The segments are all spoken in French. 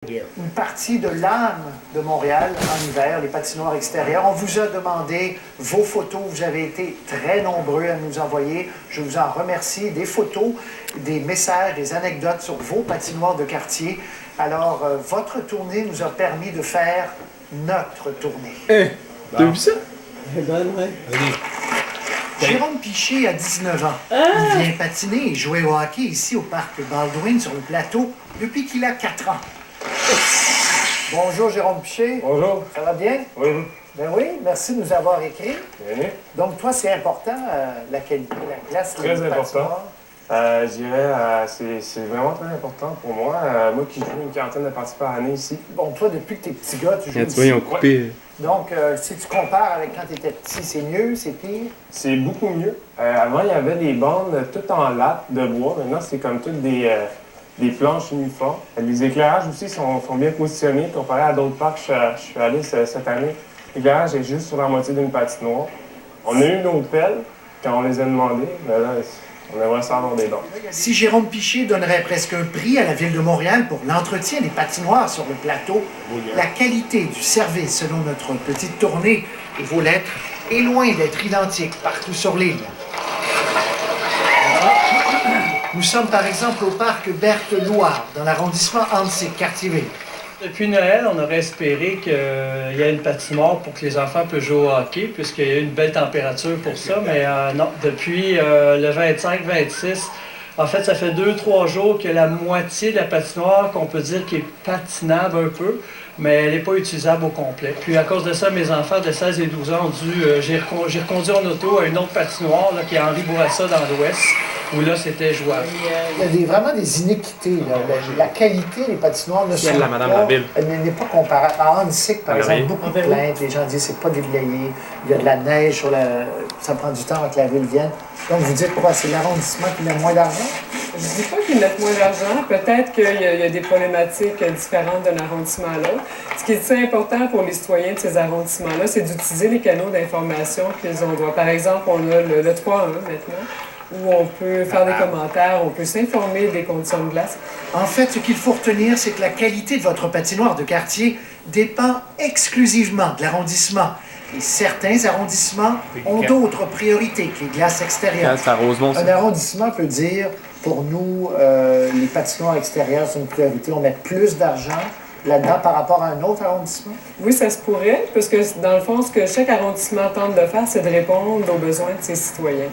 Une partie de l'âme de Montréal en hiver, les patinoires extérieures. On vous a demandé vos photos. Vous avez été très nombreux à nous envoyer. Je vous en remercie. Des photos, des messages, des anecdotes sur vos patinoires de quartier. Alors, votre tournée nous a permis de faire notre tournée. T'as vu ça? Jérôme Piché a 19 ans. Il vient patiner et jouer au hockey ici au parc Baldwin sur le plateau depuis qu'il a 4 ans. Bonjour Jérôme Piché. Bonjour. Ça va bien? Oui. Ben oui, merci de nous avoir écrit. Bien. Donc toi, c'est important, la qualité de la glace. Très important. Je dirais, c'est vraiment très important pour moi. Moi qui joue une quarantaine de parties par année ici. Bon, toi, depuis que t'es petit gars, tu joues Tu vois, ils ont coupé. Donc, si tu compares avec quand t'étais petit, c'est mieux, c'est pire? C'est beaucoup mieux. Avant, il y avait des bandes toutes en latte de bois. Maintenant, c'est comme toutes des planches uniformes. Les éclairages aussi sont bien positionnés comparé à d'autres parcs que je suis allé cette année. L'éclairage est juste sur la moitié d'une patinoire. On a eu nos pelles quand on les a demandées, mais là, on aimerait ça avoir des dons. Si Jérôme Piché donnerait presque un prix à la Ville de Montréal pour l'entretien des patinoires sur le plateau, la qualité du service selon notre petite tournée et vos lettres est loin d'être identique partout sur l'île. Nous sommes par exemple au parc Berthe-Loire, dans l'arrondissement Antique, quartier-ville. Depuis Noël, on aurait espéré qu'il y ait une patinoire pour que les enfants puissent jouer au hockey, puisqu'il y a eu une belle température pour ça. Mais non, depuis le 25-26, en fait, ça fait 2-3 jours que la moitié de la patinoire, qu'on peut dire qui est patinable un peu, mais elle n'est pas utilisable au complet. Puis à cause de ça, mes enfants de 16 et 12 ans ont dû... j'ai reconduit en auto à une autre patinoire là, qui est Henri Bourassa dans l'Ouest, où là, c'était jouable. Il y a vraiment des inéquités. Là. La qualité des patinoires ne sont la Madame pas... Laville. Elle n'est pas comparable. À Annecy, par exemple, Laville. beaucoup de plaintes. Les gens disent c'est pas déblayé. Il y a de la neige sur la... Ça prend du temps avant que la ville vienne. Donc, vous dites quoi? C'est l'arrondissement qui met moins d'argent? Je ne dis pas qu'ils mettent moins d'argent. Peut-être qu'il y a des problématiques différentes d'un arrondissement à l'autre. Ce qui est important pour les citoyens de ces arrondissements-là, c'est d'utiliser les canaux d'information qu'ils ont droit. Par exemple, on a le 3-1 maintenant, où on peut faire des commentaires, on peut s'informer des conditions de glace. En fait, ce qu'il faut retenir, c'est que la qualité de votre patinoire de quartier dépend exclusivement de l'arrondissement. Et certains arrondissements ont d'autres priorités que les glaces extérieures. C'est à Rosemont, ça. Un arrondissement peut dire, pour nous, les patinoires extérieures sont une priorité. On met plus d'argent là-dedans par rapport à un autre arrondissement? Oui, ça se pourrait, parce que dans le fond, ce que chaque arrondissement tente de faire, c'est de répondre aux besoins de ses citoyens.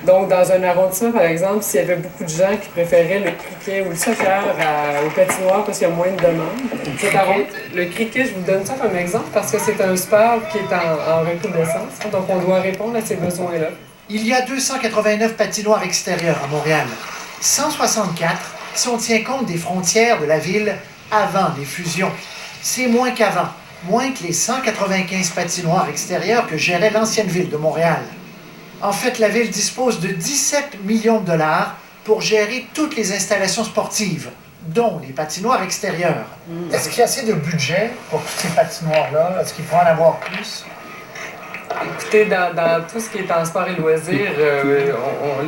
Donc, dans un arrondissement, par exemple, s'il y avait beaucoup de gens qui préféraient le cricket ou le soccer au patinoire parce qu'il y a moins de demandes. Le cricket, je vous donne ça comme exemple parce que c'est un sport qui est en recrudescence. Donc, on doit répondre à ces besoins-là. Il y a 289 patinoires extérieures à Montréal. 164 si on tient compte des frontières de la ville avant les fusions. C'est moins qu'avant, moins que les 195 patinoires extérieures que gérait l'ancienne ville de Montréal. En fait, la ville dispose de 17 millions de dollars pour gérer toutes les installations sportives, dont les patinoires extérieures. Est-ce qu'il y a assez de budget pour toutes ces patinoires-là? Est-ce qu'il faut en avoir plus? Écoutez, dans tout ce qui est transport et loisirs,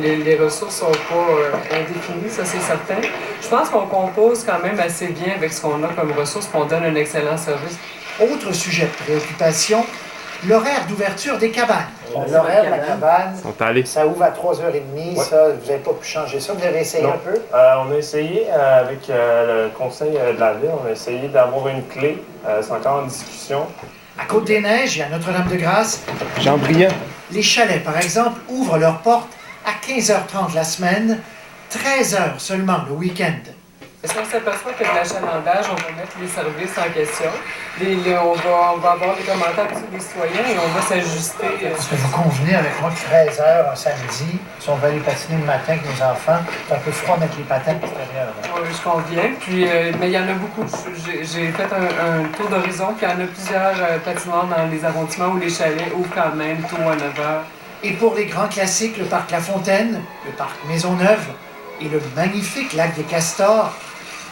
les ressources ne sont pas indéfinies, ça c'est certain. Je pense qu'on compose quand même assez bien avec ce qu'on a comme ressources, qu'on donne un excellent service. Autre sujet de préoccupation, l'horaire d'ouverture des cabanes. L'horaire de la cabane, sont allés. ça ouvre à 3h30, ça, vous n'avez pas pu changer ça, vous avez essayé un peu? On a essayé avec le conseil de la ville, on a essayé d'avoir une clé. C'est encore en discussion. À Côte-des-Neiges et à Notre-Dame-de-Grâce, Jean-Briand. les chalets, par exemple, ouvrent leurs portes à 15h30 la semaine, 13h seulement le week-end. Si on s'aperçoit que de l'achalandage, on va mettre les services en question. On va avoir des commentaires des citoyens et on va s'ajuster. Est-ce que vous convenez avec moi que 13h un samedi, si on va aller patiner le matin avec nos enfants, c'est un peu froid mettre les patins à l'extérieur? Oui, je conviens. Puis, mais il y en a beaucoup. J'ai fait un tour d'horizon, puis il y en a plusieurs patinoires dans les arrondissements où les chalets ouvrent quand même tôt à 9h. Et pour les grands classiques, le parc La Fontaine, le parc Maisonneuve et le magnifique lac des Castors,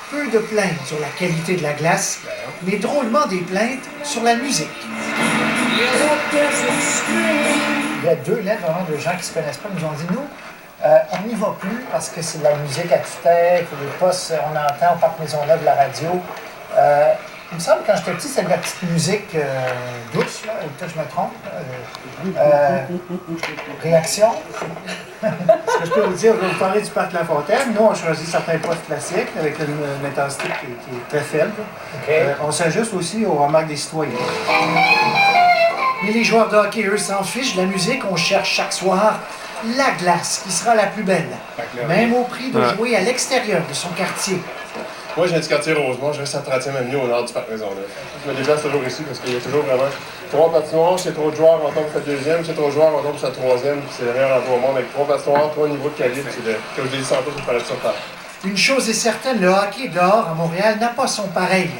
peu de plaintes sur la qualité de la glace, mais drôlement des plaintes sur la musique. Il y a 2 lettres vraiment de gens qui ne se connaissent pas, nous ont dit, nous, on n'y va plus parce que c'est de la musique à tue-tête, les postes, on entend au parc Maisonneuve la radio, Il me semble que quand j'étais petit, c'était de la petite musique douce, là, peut-être que je me trompe. Réaction. Ce que je peux vous dire, je vais vous parler du Parc La Fontaine. Nous, on choisit certains postes classiques avec une intensité qui est très faible. On s'ajuste aussi aux remarques des citoyens. Mais les joueurs de hockey, eux, s'en fichent de la musique. On cherche chaque soir la glace qui sera la plus belle, même au prix de jouer à l'extérieur de son quartier. Moi, je viens du quartier Rosemont, je reste à 30e avenue au nord du parc Maisonneuve. Je me déplace toujours ici parce qu'il y a toujours vraiment 3 patinoires, c'est trop de joueurs, on tombe sur la deuxième, c'est trop de joueurs, on tombe sur la troisième, c'est le meilleur endroit au monde avec 3 patinoires, 3 niveaux de calibre, comme je l'ai dit tantôt, c'est pas sur terre. Une chose est certaine, le hockey dehors à Montréal n'a pas son pareil.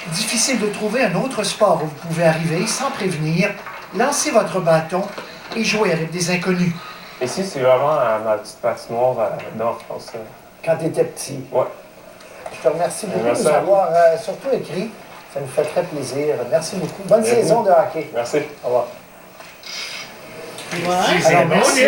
Difficile de trouver un autre sport où vous pouvez arriver sans prévenir, lancer votre bâton et jouer avec des inconnus. Ici, c'est vraiment ma petite patinoire d'or, je pense. Quand tu étais petit. Ouais. Je te remercie beaucoup Merci de nous avoir surtout écrit. Ça nous fait très plaisir. Merci beaucoup. Bonne saison de hockey. Merci. Au revoir. Ouais, Alors, merci.